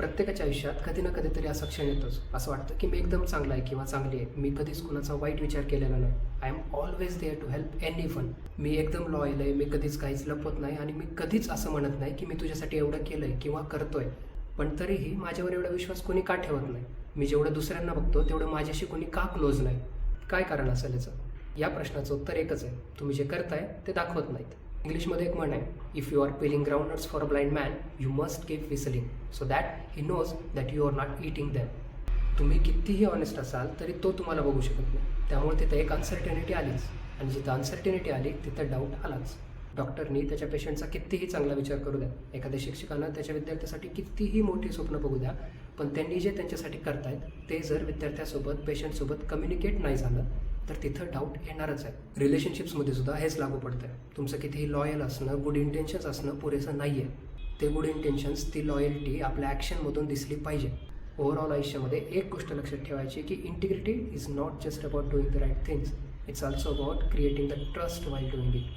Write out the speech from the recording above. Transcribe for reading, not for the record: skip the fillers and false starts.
प्रत्येकाच्या आयुष्यात कधी ना कधीतरी असा क्षण येतोच. असं वाटतं की मी एकदम चांगला आहे किंवा चांगली आहे. मी कधीच कुणाचा वाईट विचार केलेला नाही. I am always there to help anyone. मी एकदम लॉयल आहे. मी कधीच काहीच लपवत नाही आणि मी कधीच असं म्हणत नाही की मी तुझ्यासाठी एवढं केलं आहे किंवा करतोय. पण तरीही माझ्यावर एवढा विश्वास कोणी का ठेवत नाही? मी जेवढं दुसऱ्यांना बघतो तेवढं माझ्याशी कोणी का क्लोज नाही? काय कारण असेल याचं? या प्रश्नाचं उत्तर एकच आहे, तुम्ही जे करताय ते दाखवत नाहीत. इंग्लिशमध्ये एक म्हण आहे, if you are peeling groundnuts for a blind man you must keep whistling so that he knows that you are not eating them. तुम्ही कितीही ऑनेस्ट असाल तरी तो तुम्हाला बघू शकत नाही. त्यामुळे तिथं एक अनसर्टेनिटी आलीच आणि जिथं अनसर्टेनिटी आली तिथं डाऊट आलाच. डॉक्टरनी त्याच्या पेशंटचा कितीही चांगला विचार करू द्या, एखाद्या शिक्षकानं त्याच्या विद्यार्थ्यासाठी कितीही मोठी स्वप्न बघू द्या, पण त्यांनी जे त्यांच्यासाठी करतायत ते जर विद्यार्थ्यासोबत पेशंटसोबत कम्युनिकेट नाही झालं तर तिथं डाऊट येणारच आहे. रिलेशनशिप्समध्ये सुद्धा हेच लागू पडतं आहे. तुमचं कितीही लॉयल असणं, गुड इंटेन्शन्स असणं पुरेसं नाही आहे. ते गुड इंटेन्शन्स, ती लॉयल्टी आपल्या ॲक्शनमधून दिसली पाहिजे. ओव्हरऑल आयुष्यामध्ये एक गोष्ट लक्षात ठेवायची की integrity is not just about doing the right things, it's also about creating the trust while doing it.